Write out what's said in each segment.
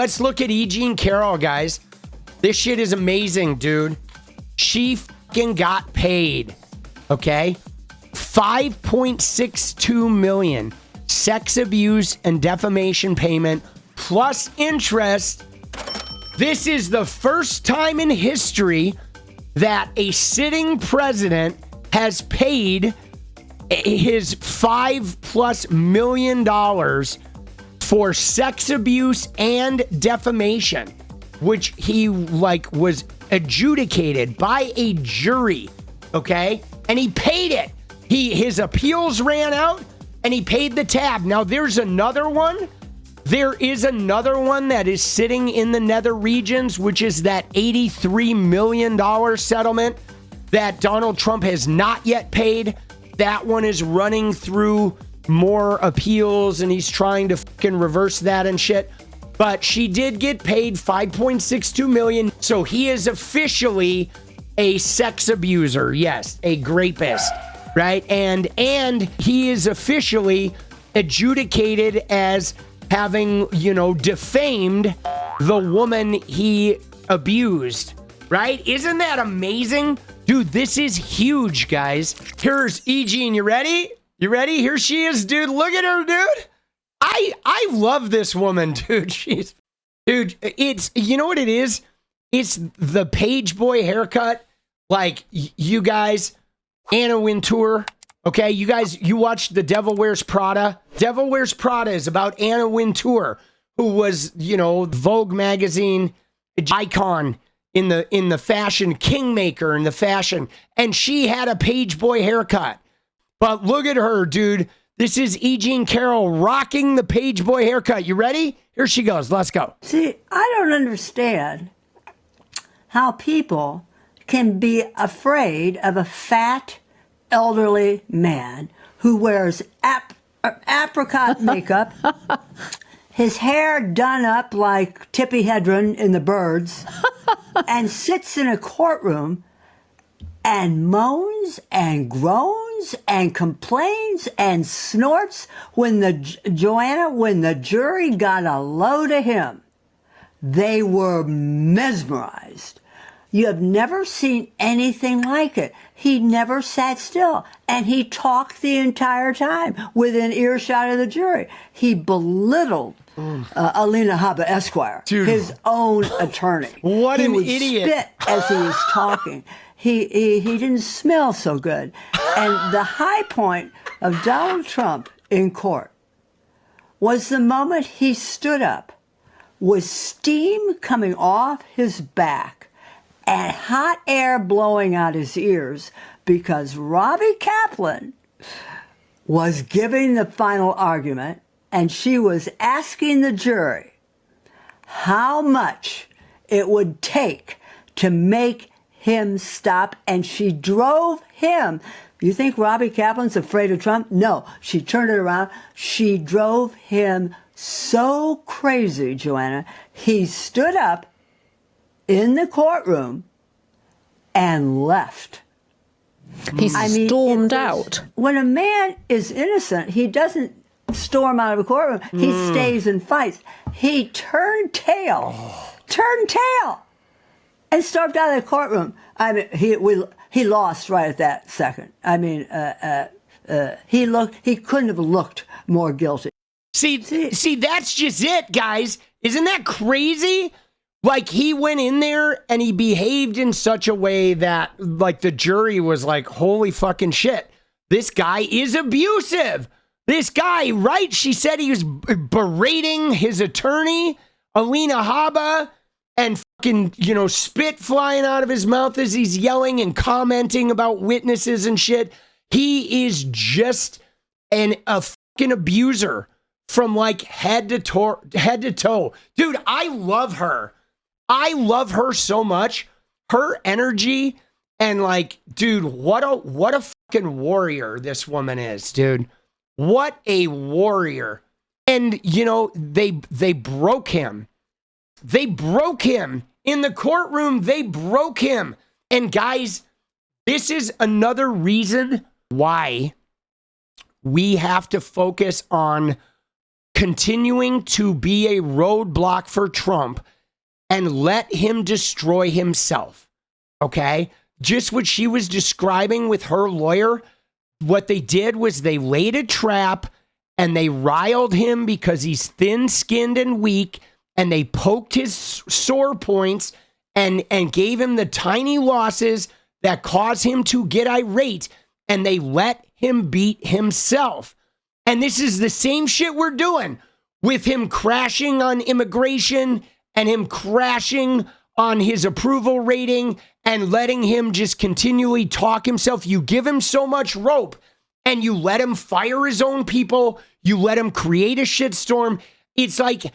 let's look at 𝗙ص𝗶𝗆, guys. This shit is amazing, dude. She fucking got paid, okay? $5.62 million sex abuse and defamation payment plus interest. This is the first time in history that a sitting president has paid his $5+ million for sex abuse and defamation, which he was adjudicated by a jury, okay? And he paid it. His appeals ran out and he paid the tab. Now there's another one. There is another one that is sitting in the nether regions, which is that $83 million settlement that Donald Trump has not yet paid. That one is running through more appeals and he's trying to fucking reverse that and shit. But she did get paid $5.62 million. So he is officially a sex abuser. Yes, a rapist, right? And he is officially adjudicated as having, defamed the woman he abused, right? Isn't that amazing? Dude, this is huge, guys. Here's 𝗙ص, and you ready? You ready? Here she is, dude. Look at her, dude. I love this woman, dude. It's, you know what it is? It's the page boy haircut. Like, you guys, Anna Wintour, okay? You guys, you watched The Devil Wears Prada. Devil Wears Prada is about Anna Wintour, who was, Vogue magazine icon in the fashion, kingmaker in the fashion. And she had a page boy haircut. But look at her, dude. This is 𝗙ص𝗶𝗆 rocking the page boy haircut. You ready? Here she goes. Let's go. See, I don't understand how people can be afraid of a fat, elderly man who wears apricot makeup, his hair done up like Tippi Hedren in The Birds, and sits in a courtroom and moans and groans and complains and snorts when the jury got a load of him. They were mesmerized. You have never seen anything like it. He never sat still, and he talked the entire time within earshot of the jury. He belittled 𝗙ص𝗶𝗆 Esquire, dude, his own attorney. What he an would idiot. Spit as he was talking. He didn't smell so good. And the high point of Donald Trump in court was the moment he stood up with steam coming off his back and hot air blowing out his ears because Robbie Kaplan was giving the final argument and she was asking the jury how much it would take to make him stop, and she drove him. You think Robbie Kaplan's afraid of Trump? No, she turned it around. She drove him so crazy, Joanna. He stood up in the courtroom and left. He stormed out. When a man is innocent, he doesn't storm out of a courtroom. He stays and fights. He turned tail, and stormed out of the courtroom. I mean, he lost right at that second. I mean, he couldn't have looked more guilty. See, that's just it, guys. Isn't that crazy? Like, he went in there and he behaved in such a way that, like, the jury was like, holy fucking shit. This guy is abusive. This guy, right? She said he was berating his attorney, 𝗙ص𝗶𝗆, and fucking, spit flying out of his mouth as he's yelling and commenting about witnesses and shit. He is just a fucking abuser from like head to toe. Dude, I love her. I love her so much. Her energy and like, dude, what a fucking warrior this woman is, dude. What a warrior. And, they broke him. They broke him in the courtroom. They broke him. And guys, this is another reason why we have to focus on continuing to be a roadblock for Trump and let him destroy himself. Okay? Just what she was describing with her lawyer, what they did was they laid a trap and they riled him because he's thin-skinned and weak, and they poked his sore points and gave him the tiny losses that cause him to get irate, and they let him beat himself. And this is the same shit we're doing with him crashing on immigration and him crashing on his approval rating and letting him just continually talk himself. You give him so much rope and you let him fire his own people. You let him create a shitstorm. It's like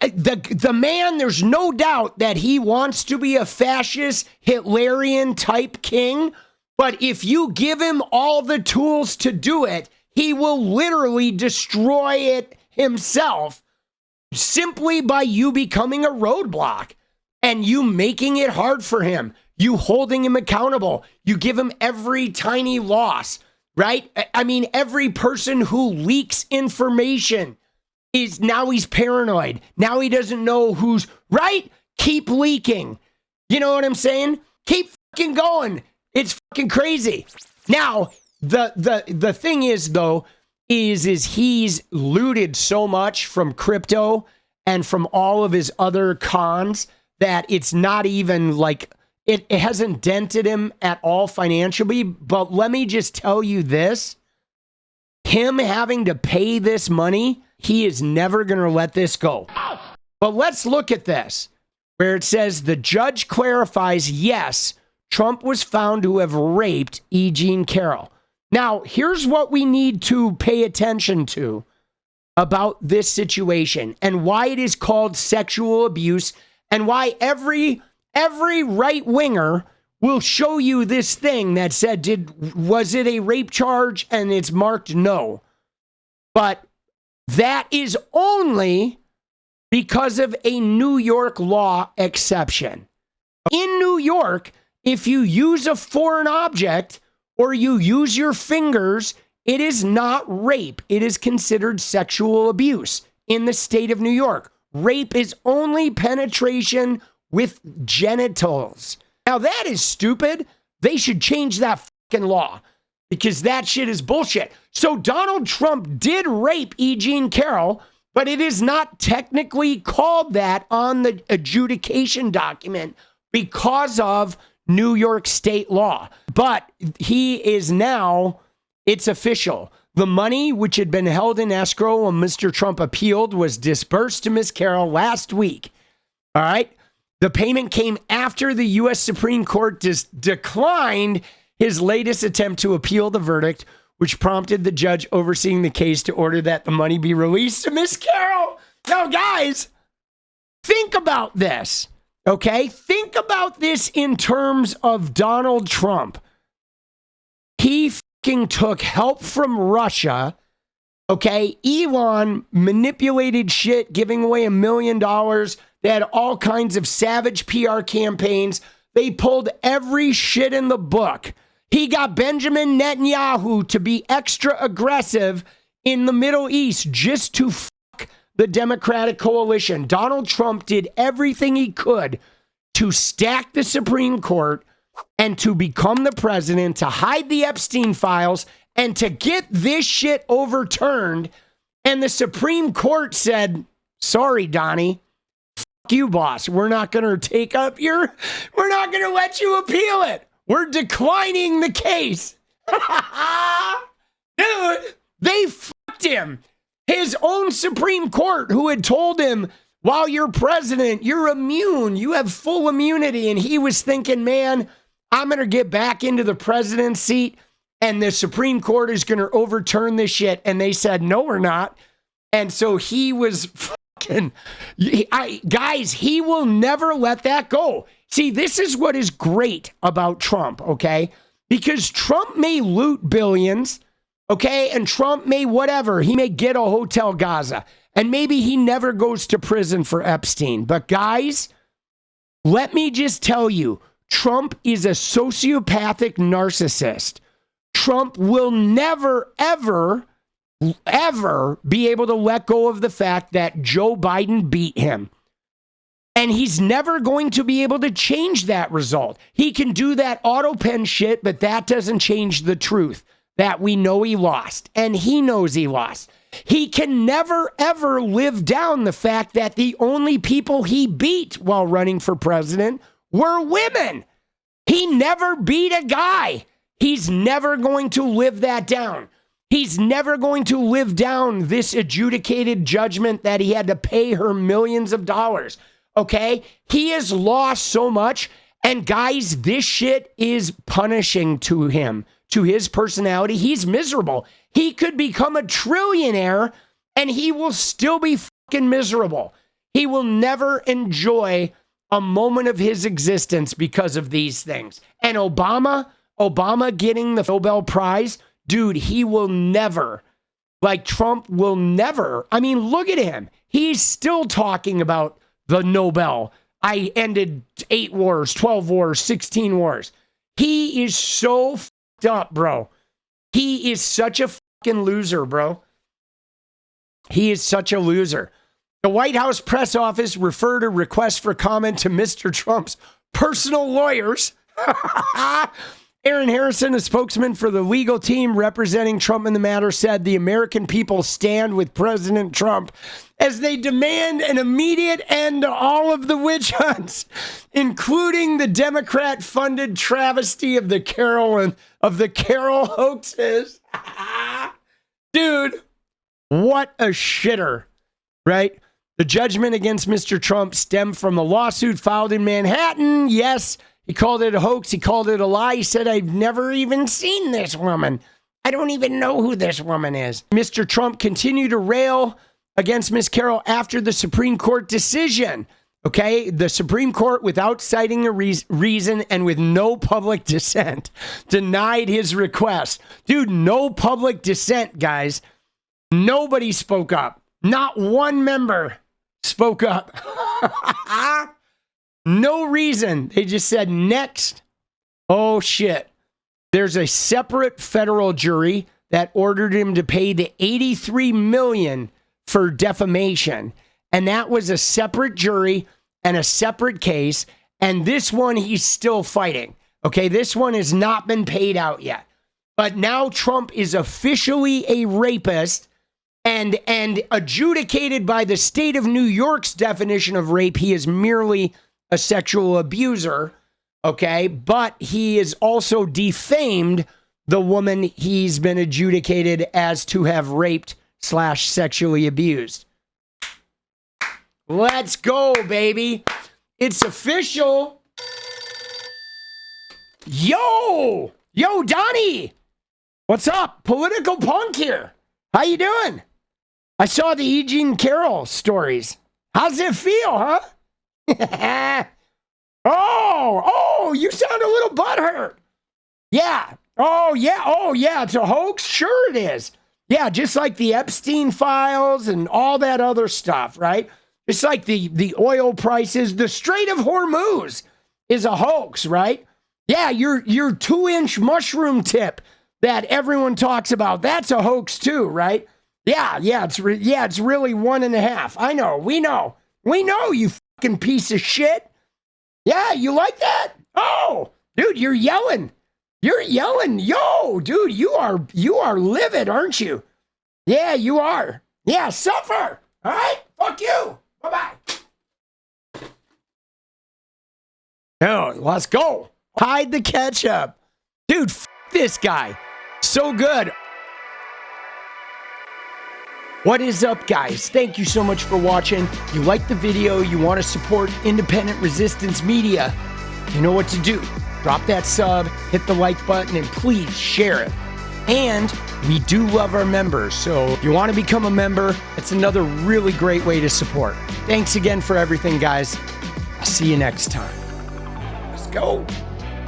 the man, there's no doubt that he wants to be a fascist, Hitlerian type king. But if you give him all the tools to do it, he will literally destroy it himself simply by you becoming a roadblock and you making it hard for him, you holding him accountable, you give him every tiny loss, right? I mean, every person who leaks information is now he's paranoid. Now he doesn't know who's right. Keep leaking. You know what I'm saying? Keep fucking going. It's fucking crazy. Now, the thing is, though, is he's looted so much from crypto and from all of his other cons that it's not even like it hasn't dented him at all financially. But let me just tell you this, him having to pay this money, he is never going to let this go. But let's look at this, where it says the judge clarifies, yes, Trump was found to have raped E. Jean Carroll. Now, here's what we need to pay attention to about this situation and why it is called sexual abuse and why every right winger will show you this thing that said, was it a rape charge? And it's marked no. But that is only because of a New York law exception. In New York, if you use a foreign object or you use your fingers, it is not rape. It is considered sexual abuse in the state of New York. Rape is only penetration with genitals. Now that is stupid. They should change that fucking law because that shit is bullshit. So Donald Trump did rape E. Jean Carroll, but it is not technically called that on the adjudication document because of New York state law. But he is now, it's official. The money, which had been held in escrow when Mr. Trump appealed, was disbursed to Ms. Carroll last week. All right. The payment came after the U.S. Supreme Court declined his latest attempt to appeal the verdict, which prompted the judge overseeing the case to order that the money be released to Ms. Carroll. Now, guys, think about this, okay? Think about this in terms of Donald Trump. He fucking took help from Russia, okay? Elon manipulated shit, giving away $1 million. They had all kinds of savage PR campaigns. They pulled every shit in the book. He got Benjamin Netanyahu to be extra aggressive in the Middle East just to fuck the Democratic coalition. Donald Trump did everything he could to stack the Supreme Court and to become the president, to hide the Epstein files, and to get this shit overturned. And the Supreme Court said, sorry, Donnie. Fuck you, boss. We're not going to let you appeal it. We're declining the case. Dude, they fucked him. His own Supreme Court, who had told him, while you're president, you're immune. You have full immunity. And he was thinking, man, I'm going to get back into the president's seat and the Supreme Court is going to overturn this shit. And they said, no, we're not. And so he was fucking, guys, he will never let that go. See, this is what is great about Trump, okay? Because Trump may loot billions, okay? And Trump may whatever. He may get a Hotel Gaza. And maybe he never goes to prison for Epstein. But guys, let me just tell you, Trump is a sociopathic narcissist. Trump will never, ever ever be able to let go of the fact that Joe Biden beat him. And he's never going to be able to change that result. He can do that auto pen shit, but that doesn't change the truth that we know he lost. And he knows he lost. He can never, ever live down the fact that the only people he beat while running for president were women. He never beat a guy. He's never going to live that down. He's never going to live down this adjudicated judgment that he had to pay her millions of dollars. Okay? He has lost so much. And guys, this shit is punishing to him, to his personality. He's miserable. He could become a trillionaire and he will still be fucking miserable. He will never enjoy a moment of his existence because of these things. And Obama getting the Nobel Prize, dude, he will never, like Trump will never. I mean, look at him. He's still talking about the Nobel. I ended 8 wars, 12 wars, 16 wars. He is so fucked up, bro. He is such a fucking loser, bro. He is such a loser. The White House press office referred a request for comment to Mr. Trump's personal lawyers. Aaron Harrison, a spokesman for the legal team representing Trump in the matter, said the American people stand with President Trump as they demand an immediate end to all of the witch hunts, including the Democrat-funded travesty of the Carroll hoaxes. Dude, what a shitter, right? The judgment against Mr. Trump stemmed from a lawsuit filed in Manhattan. Yes, he called it a hoax. He called it a lie. He said, I've never even seen this woman. I don't even know who this woman is. Mr. Trump continued to rail against Ms. Carroll after the Supreme Court decision. Okay, the Supreme Court, without citing a reason and with no public dissent, denied his request. Dude, no public dissent, guys. Nobody spoke up. Not one member spoke up. No reason. They just said next. Oh, shit. There's a separate federal jury that ordered him to pay the $83 million for defamation. And that was a separate jury and a separate case. And this one, he's still fighting. Okay, this one has not been paid out yet. But now Trump is officially a rapist and adjudicated by the state of New York's definition of rape. He is merely a sexual abuser, okay? But he is also defamed the woman he's been adjudicated as to have raped / sexually abused. Let's go, baby. It's official. Yo, Donnie. What's up? Political punk here. How you doing? I saw the Eugene Carroll stories. How's it feel, huh? Oh, you sound a little butthurt. Yeah. Oh, yeah. It's a hoax. Sure it is. Yeah, just like the Epstein files and all that other stuff, right? It's like the oil prices. The Strait of Hormuz is a hoax, right? Yeah, your 2-inch mushroom tip that everyone talks about. That's a hoax too, right? Yeah, it's really 1.5. I know. We know, you fucking piece of shit. Yeah, you like that? Oh, dude, you're yelling. Yo, dude, you are livid, aren't you? Yeah, you are. Yeah, suffer. All right? Fuck you. Bye-bye. Oh, let's go. Hide the ketchup. Dude, this guy. So good. What is up, guys? Thank you so much for watching. You like the video, you want to support independent resistance media, you know what to do. Drop that sub, hit the like button, and please share it. And we do love our members, so if you want to become a member, it's another really great way to support. Thanks again for everything, guys. I'll see you next time. Let's go.